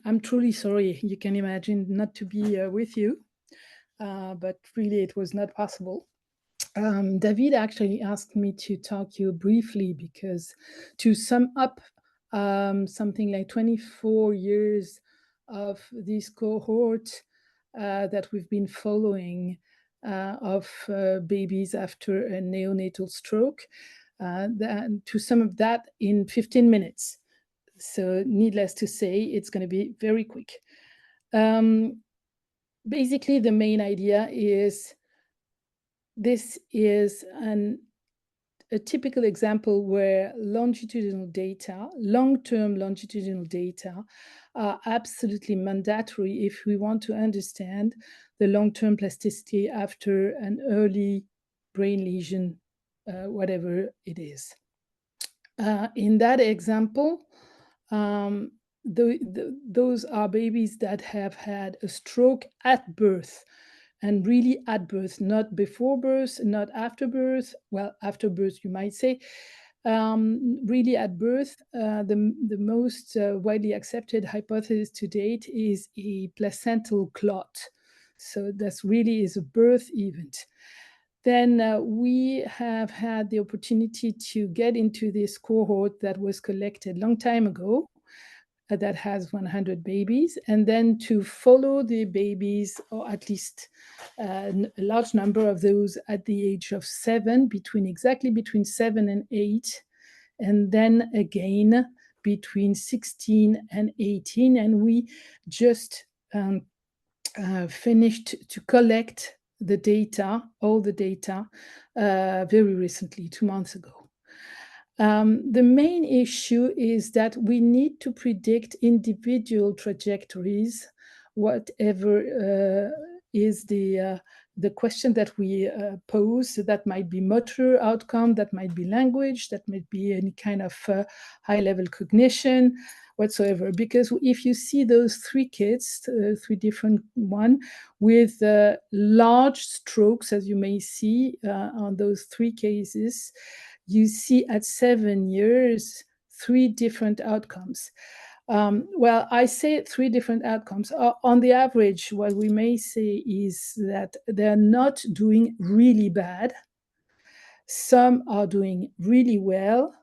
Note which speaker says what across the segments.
Speaker 1: I'm truly sorry. You can imagine not to be with you, but really it was not possible. David actually asked me to talk to you briefly because to sum up something like 24 years of this cohort that we've been following of babies after a neonatal stroke, to sum up that in 15 minutes. So needless to say, it's going to be very quick. Basically, the main idea is this is a typical example where longitudinal data, long-term longitudinal data, are absolutely mandatory if we want to understand the long-term plasticity after an early brain lesion, whatever it is. In that example, those are babies that have had a stroke at birth, and really at birth, not before birth, not after birth. Well, after birth, you might say. Really at birth, the most widely accepted hypothesis to date is a placental clot. So this really is a birth event. Then we have had the opportunity to get into this cohort that was collected a long time ago, that has 100 babies, and then to follow the babies, or at least a large number of those at the age of 7, exactly between 7 and 8, and then again between 16 and 18. And we just finished to collect the data, all the data, very recently, 2 months ago. The main issue is that we need to predict individual trajectories, whatever is the question that we pose. That might be motor outcome, that might be language, that might be any kind of high-level cognition, whatsoever. Because if you see those 3 kids, 3 different ones, with large strokes, as you may see on those 3 cases, you see at 7 years 3 different outcomes. Well, I say 3 different outcomes. On the average, what we may say is that they're not doing really bad. Some are doing really well,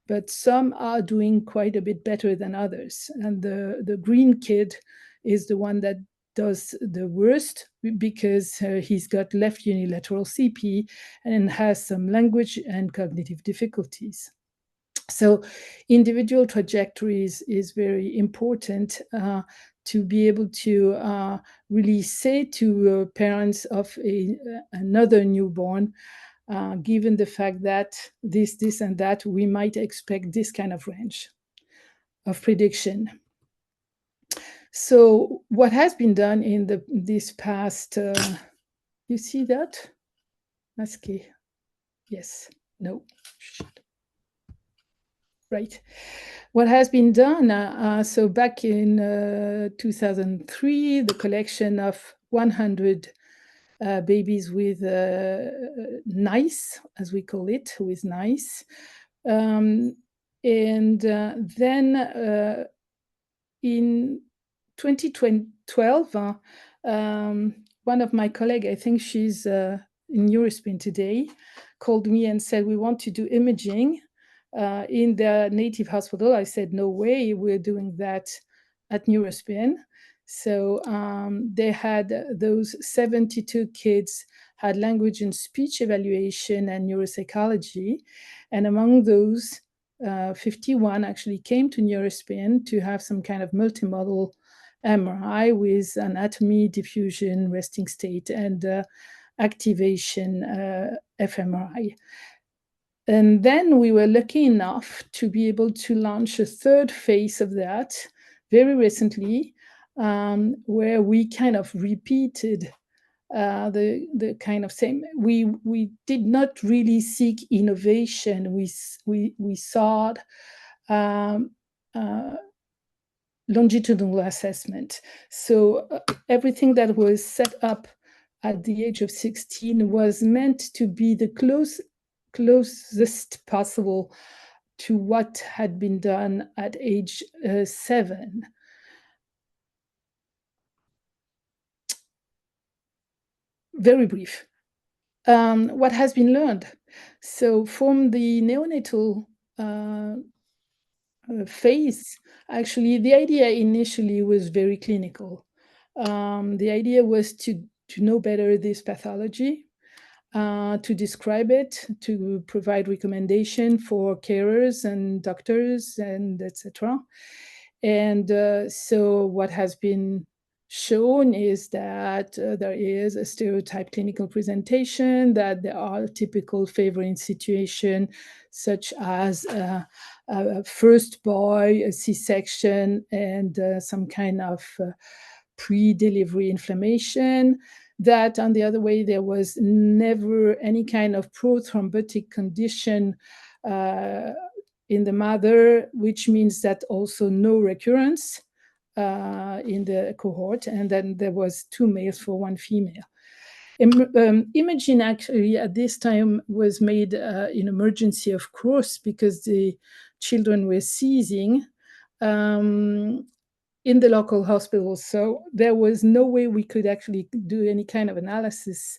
Speaker 1: but some are doing quite a bit better than others. And the green kid is the one that does the worst because he's got left unilateral CP and has some language and cognitive difficulties. So individual trajectories is very important to be able to really say to parents of another newborn, given the fact that this and that, we might expect this kind of range of prediction. So what has been done in this past, you see that? Masqué. Yes. No. Right. What has been done, so back in 2003, the collection of 100 babies with NICE, as we call it, with NICE. And then in 2012, one of my colleagues, I think she's in NeuroSpin today, called me and said, we want to do imaging in their native hospital. I said, no way, we're doing that at NeuroSpin. So they had those 72 kids had language and speech evaluation and neuropsychology. And among those, 51 actually came to NeuroSpin to have some kind of multimodal MRI with anatomy, diffusion, resting state, and activation fMRI. And then we were lucky enough to be able to launch a 3rd phase of that very recently, where we kind of repeated the kind of same. We did not really seek innovation. We sought longitudinal assessment. So everything that was set up at the age of 16 was meant to be the closest possible to what had been done at age 7. very brief. What has been learned? So from the neonatal phase, actually, the idea initially was very clinical. The idea was to know better this pathology, to describe it, to provide recommendation for carers and doctors and etc. And so what has been shown is that there is a stereotype clinical presentation, that there are typical favoring situation such as a first boy, a C-section, and some kind of pre-delivery inflammation. That on the other way, there was never any kind of prothrombotic condition in the mother, which means that also no recurrence in the cohort. And then there was 2 males for 1 female. Imaging actually at this time was made in emergency, of course, because the children were seizing in the local hospitals. So there was no way we could actually do any kind of analysis.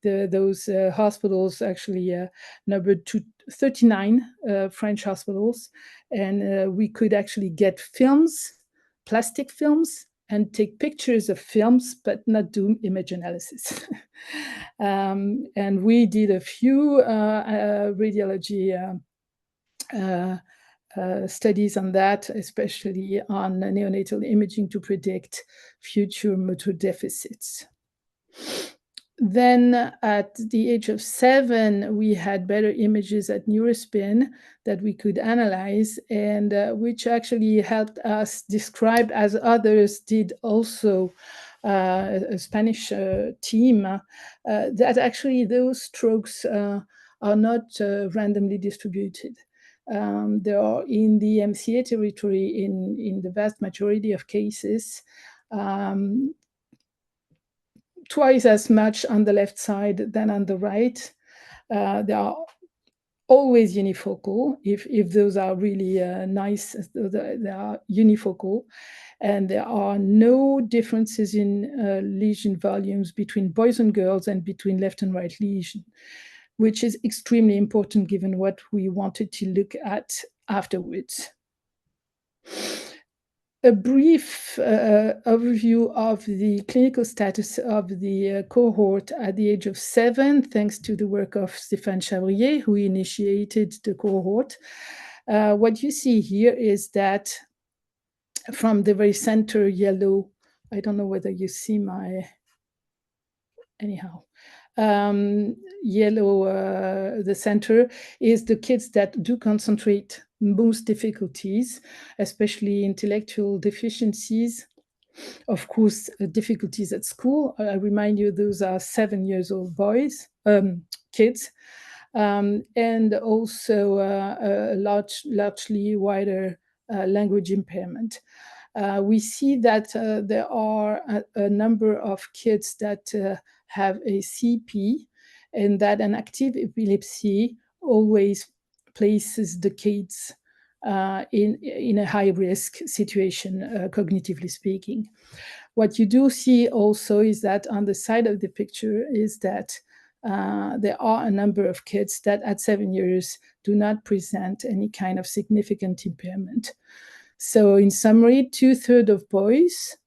Speaker 1: Those hospitals actually numbered 39 French hospitals, and we could actually get films, plastic films, and take pictures of films, but not do image analysis. And we did a few radiology studies on that, especially on neonatal imaging to predict future motor deficits. Then at the age of 7, we had better images at NeuroSpin that we could analyze, and which actually helped us describe, as others did also, a Spanish team, that actually those strokes are not randomly distributed. They are in the MCA territory in the vast majority of cases, twice as much on the left side than on the right. They are always unifocal, if those are really nice, they are unifocal. And there are no differences in lesion volumes between boys and girls and between left and right lesion, which is extremely important given what we wanted to look at afterwards. A brief overview of the clinical status of the cohort at the age of 7, thanks to the work of Stéphane Chavrier, who initiated the cohort. What you see here is that from the very center yellow, I don't know whether you see my, anyhow, yellow, the center is the kids that do concentrate most difficulties, especially intellectual deficiencies. Of course, difficulties at school. I remind you, those are 7-year-old boys, kids, and also a largely wider language impairment. We see that there are a number of kids that have a CP, and that an active epilepsy always places the kids in a high-risk situation, cognitively speaking. What you do see also is that on the side of the picture is that there are a number of kids that at 7 years do not present any kind of significant impairment. So in summary, 2/3 of boys,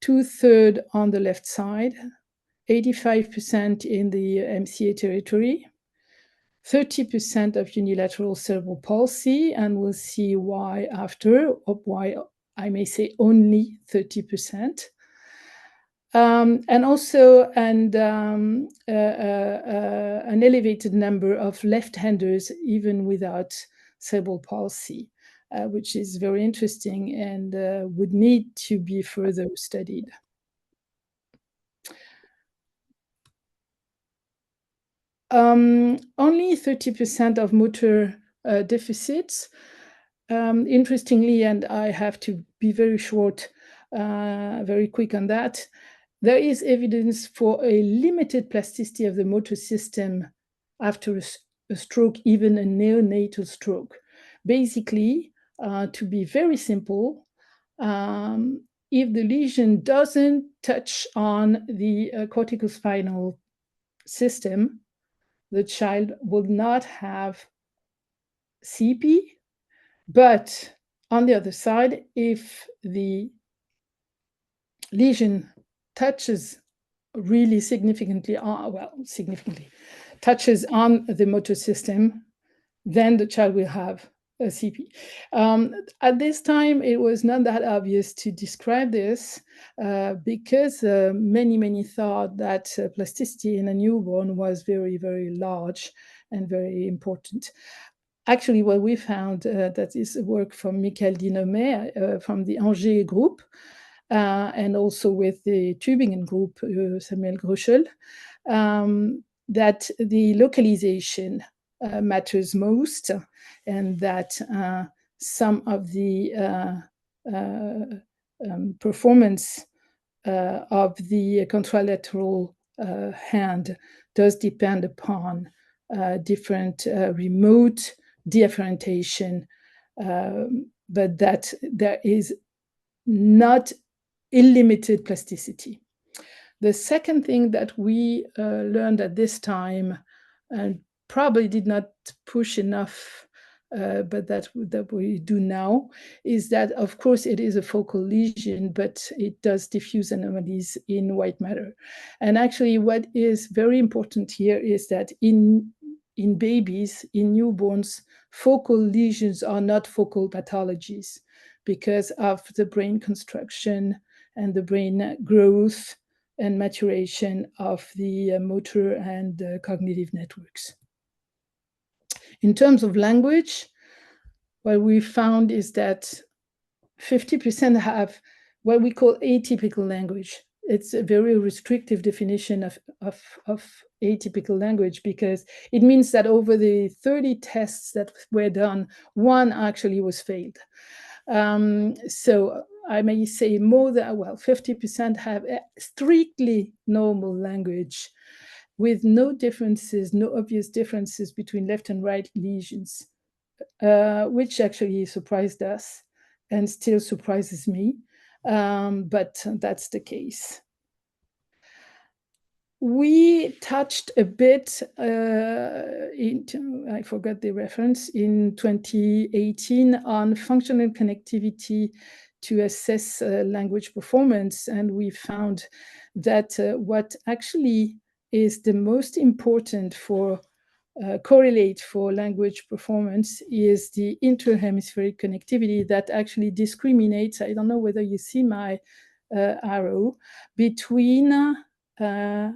Speaker 1: 2/3 on the left side, 85% in the MCA territory, 30% of unilateral cerebral palsy, and we'll see why after, or why I may say only 30%. And also an elevated number of left-handers, even without cerebral palsy, which is very interesting and would need to be further studied. Only 30% of motor deficits. Interestingly, and I have to be very short, very quick on that, there is evidence for a limited plasticity of the motor system after a stroke, even a neonatal stroke. Basically, to be very simple, if the lesion doesn't touch on the corticospinal system, the child will not have CP. But on the other side, if the lesion touches really significantly touches on the motor system, then the child will have a CP. At this time, it was not that obvious to describe this because many thought that plasticity in a newborn was very, very large and very important. Actually, what we found, that is work from Michael Dinomé from the Angers group, and also with the Tübingen group, Samuel Gröschel, that the localization matters most, and that some of the performance of the contralateral hand does depend upon different remote differentiation, but that there is not unlimited plasticity. The second thing that we learned at this time, and probably did not push enough, but that we do now, is that, of course, it is a focal lesion, but it does diffuse anomalies in white matter. And actually, what is very important here is that in babies, in newborns, focal lesions are not focal pathologies because of the brain construction and the brain growth and maturation of the motor and cognitive networks. In terms of language, what we found is that 50% have what we call atypical language. It's a very restrictive definition of atypical language, because it means that over the 30 tests that were done, one actually was failed. So I may say more than, 50% have strictly normal language with no differences, no obvious differences between left and right lesions, which actually surprised us and still surprises me, but that's the case. We touched a bit into, I forgot the reference, in 2018 on functional connectivity to assess language performance. And we found that what actually is the most important for correlate for language performance is the interhemispheric connectivity that actually discriminates, I don't know whether you see my arrow, between the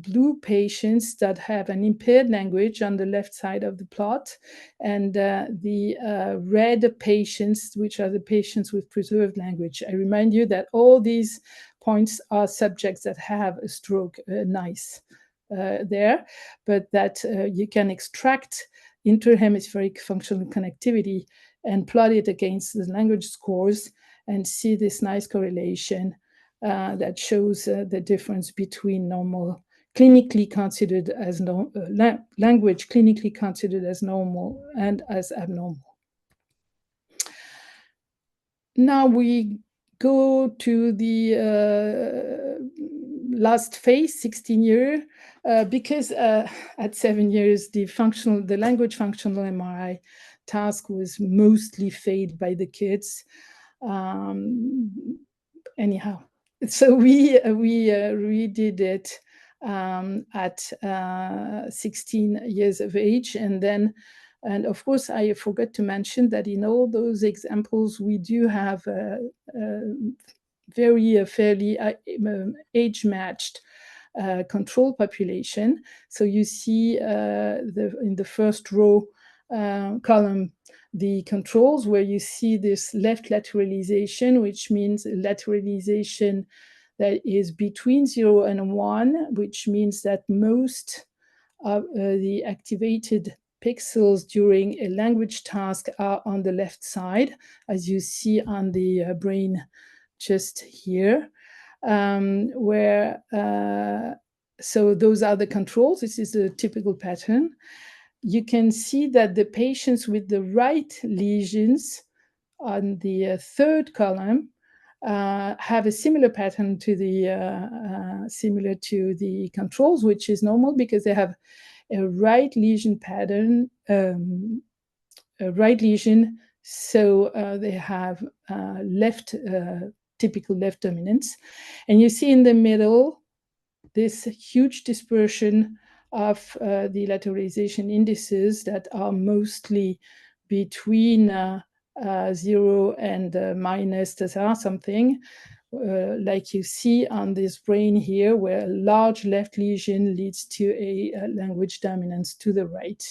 Speaker 1: blue patients that have an impaired language on the left side of the plot, and the red patients, which are the patients with preserved language. I remind you that all these points are subjects that have a stroke, nice there, but that you can extract interhemispheric functional connectivity and plot it against the language scores and see this nice correlation that shows the difference between normal, clinically considered as language clinically considered as normal and as abnormal. Now we go to the last phase, 16 years, because at 7 years, the language functional MRI task was mostly failed by the kids. Anyhow, so we redid it at 16 years of age, and of course, I forgot to mention that in all those examples, we do have very fairly age-matched control population. So you see in the first row column, the controls, where you see this left lateralization, which means lateralization that is between 0 and 1, which means that most of the activated pixels during a language task are on the left side, as you see on the brain just here, so those are the controls. This is a typical pattern. You can see that the patients with the right lesions on the third column have a similar pattern to similar to the controls, which is normal because they have a right lesion pattern, a right lesion, so they have typical left dominance. And you see in the middle this huge dispersion of the lateralization indices that are mostly between 0 and minus something, like you see on this brain here, where a large left lesion leads to a language dominance to the right.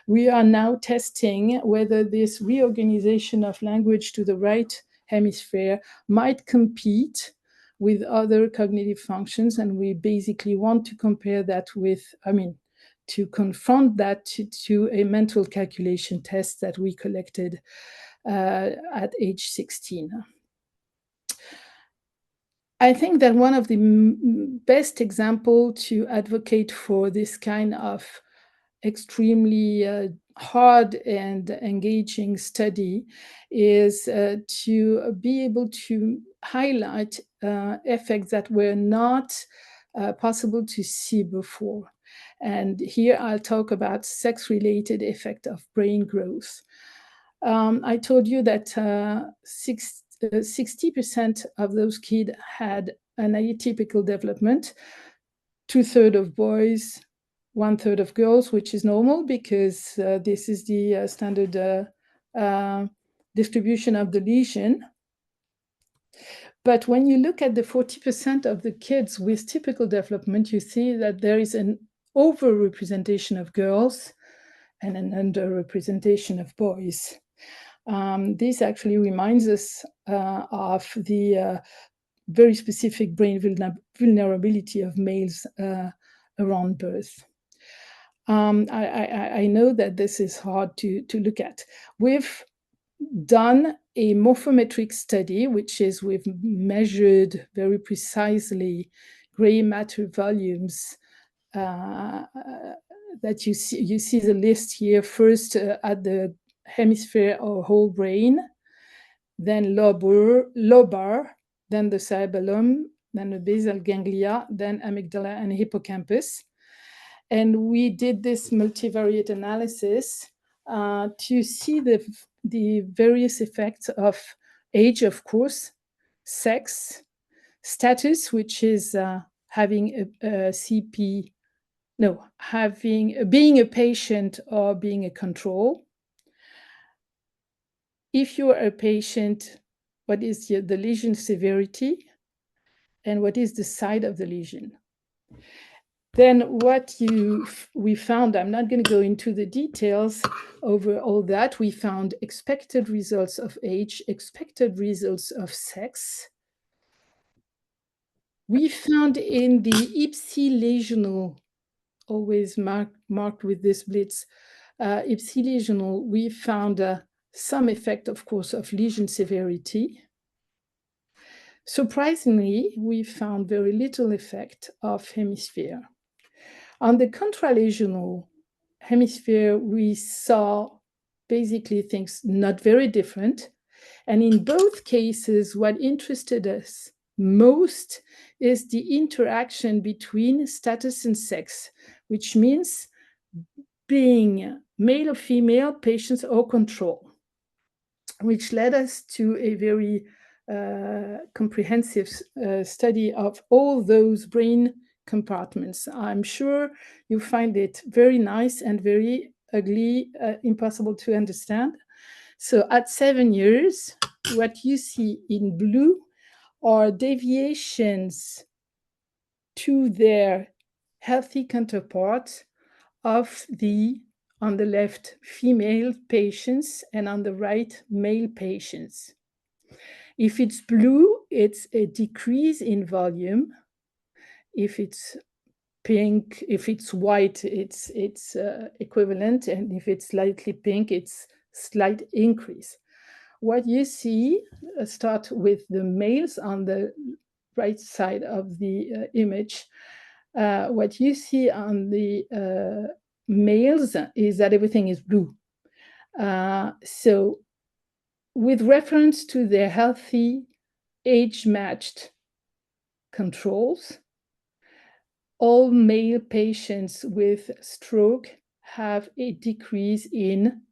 Speaker 1: We are now testing whether this reorganization of language to the right hemisphere might compete with other cognitive functions, and we basically want to compare that with, to confront that to a mental calculation test that we collected at age 16. I think that one of the best examples to advocate for this kind of extremely hard and engaging study is to be able to highlight effects that were not possible to see before. And here I'll talk about sex-related effect of brain growth. I told you that 60% of those kids had an atypical development, 2/3 of boys, 1/3 of girls, which is normal because this is the standard distribution of the lesion. But when you look at the 40% of the kids with typical development, you see that there is an overrepresentation of girls and an underrepresentation of boys. This actually reminds us of the very specific brain vulnerability of males around birth. I know that this is hard to look at. We've done a morphometric study, which is we've measured very precisely gray matter volumes that you see the list here first at the hemisphere or whole brain, then lobar, then the cerebellum, then the basal ganglia, then amygdala and hippocampus. And we did this multivariate analysis to see the various effects of age, of course, sex, status, which is being a patient or being a control. If you are a patient, what is the lesion severity and what is the site of the lesion? Then what we found, I'm not going to go into the details over all that. We found expected results of age, expected results of sex. We found in the IPSI lesional, always marked with this blitz, IPSI lesional, we found some effect, of course, of lesion severity. Surprisingly, we found very little effect of hemisphere. On the contralesional hemisphere, we saw basically things not very different. And in both cases, what interested us most is the interaction between status and sex, which means being male or female, patients or control, which led us to a very comprehensive study of all those brain compartments. I'm sure you find it very nice and very ugly, impossible to understand. So at 7 years, what you see in blue are deviations to their healthy counterparts of on the left, female patients, and on the right, male patients. If it's blue, it's a decrease in volume. If it's pink, if it's white, it's equivalent. And if it's slightly pink, it's slight increase. What you see, start with the males on the right side of the image. What you see on the males is that everything is blue. So with reference to their healthy age-matched controls, all male patients with stroke have a decrease in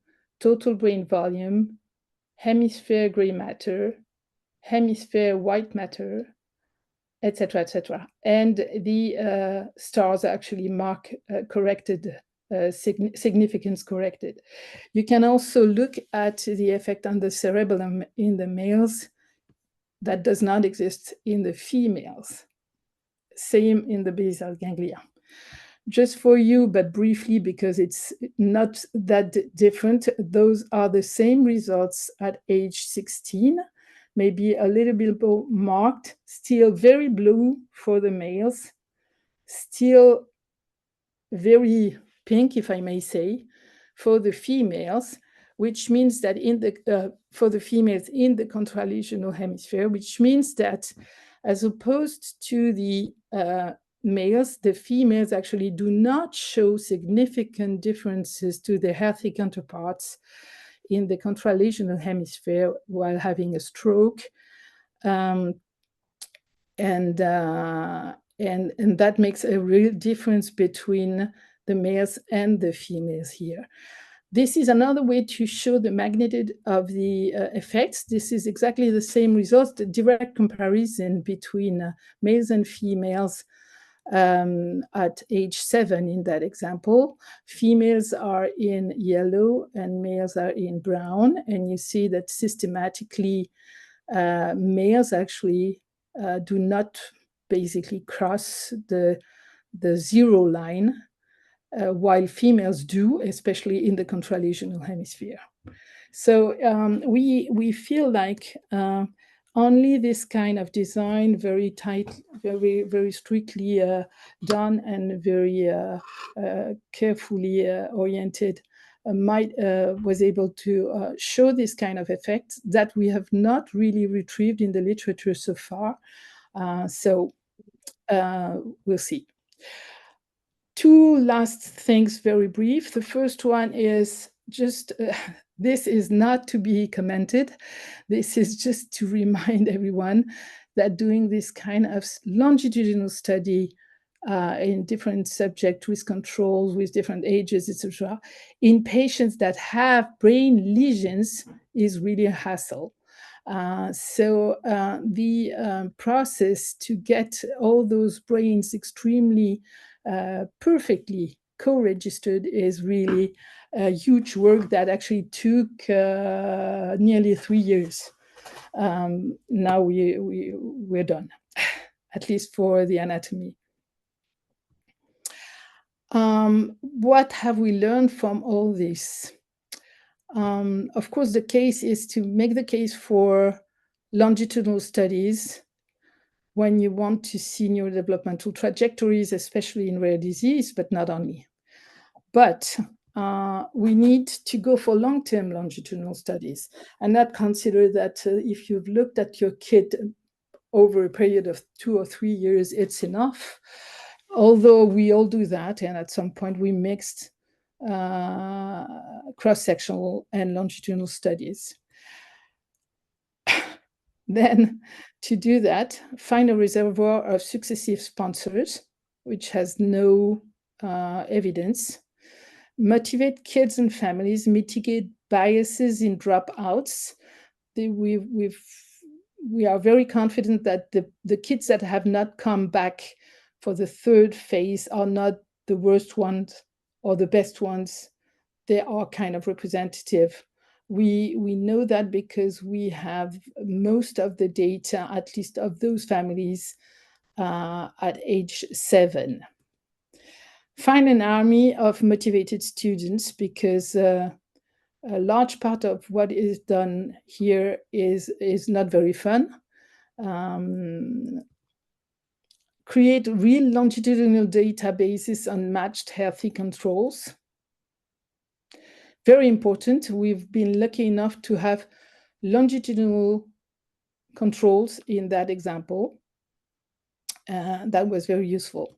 Speaker 1: total brain volume, hemisphere gray matter, hemisphere white matter, etc., etc. And the stars actually mark corrected, significance corrected. You can also look at the effect on the cerebellum in the males that does not exist in the females. Same in the basal ganglia. Just for you, but briefly, because it's not that different, those are the same results at age 16, maybe a little bit more marked, still very blue for the males, still very pink, if I may say, for the females, which means that for the females in the contralesional hemisphere, which means that as opposed to the males, the females actually do not show significant differences to their healthy counterparts in the contralesional hemisphere while having a stroke. And that makes a real difference between the males and the females here. This is another way to show the magnitude of the effects. This is exactly the same results, the direct comparison between males and females at age 7 in that example. Females are in yellow and males are in brown. And you see that systematically males actually do not basically cross the zero line, while females do, especially in the contralesional hemisphere. So we feel like only this kind of design, very tight, very, very strictly done and very carefully oriented, was able to show this kind of effect that we have not really retrieved in the literature so far. So we'll see. Two last things, very brief. The first one is just, this is not to be commented. This is just to remind everyone that doing this kind of longitudinal study in different subjects with controls, with different ages, etc., in patients that have brain lesions is really a hassle. So the process to get all those brains extremely perfectly co-registered is really a huge work that actually took nearly 3 years. Now we're done, at least for the anatomy. What have we learned from all this? Of course, the case is to make the case for longitudinal studies when you want to see neurodevelopmental trajectories, especially in rare disease, but not only. But we need to go for long-term longitudinal studies and not consider that if you've looked at your kid over a period of 2 or 3 years, it's enough. Although we all do that, and at some point we mixed cross-sectional and longitudinal studies. Then, to do that, find a reservoir of successive sponsors, which has no evidence. Motivate kids and families, mitigate biases in dropouts. We are very confident that the kids that have not come back for the third phase are not the worst ones or the best ones. They are kind of representative. We know that because we have most of the data, at least of those families, at age 7. Find an army of motivated students, because a large part of what is done here is not very fun. Create real longitudinal databases on matched healthy controls. Very important. We've been lucky enough to have longitudinal controls in that example. That was very useful.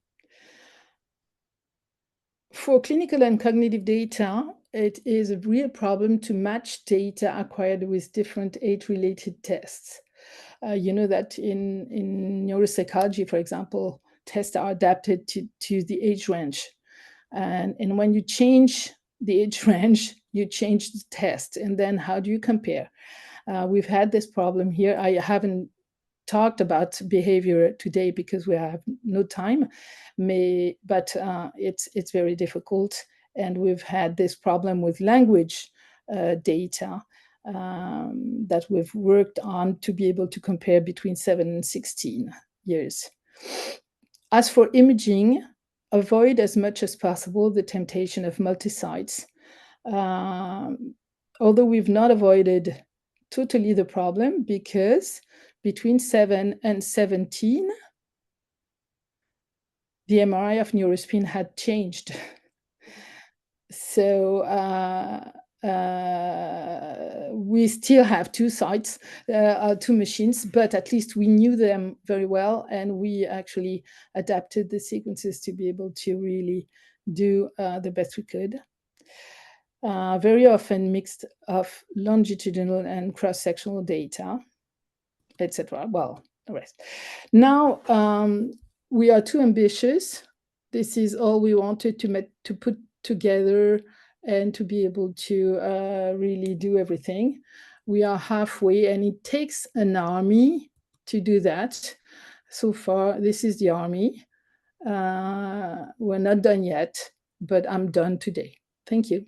Speaker 1: For clinical and cognitive data, it is a real problem to match data acquired with different age-related tests. You know that in neuropsychology, for example, tests are adapted to the age range. And when you change the age range, you change the test. And then how do you compare? We've had this problem here. I haven't talked about behavior today because we have no time, but it's very difficult. And we've had this problem with language data that we've worked on to be able to compare between 7 and 16 years. As for imaging, avoid as much as possible the temptation of multi-sites. Although we've not avoided totally the problem, because between 7 and 17, the MRI of NeuroSpin had changed. So we still have two sites, two machines, but at least we knew them very well, and we actually adapted the sequences to be able to really do the best we could. Very often mixed of longitudinal and cross-sectional data, etc. Well, the rest. Now, we are too ambitious. This is all we wanted to put together and to be able to really do everything. We are halfway, and it takes an army to do that. So far, this is the army. We're not done yet, but I'm done today. Thank you.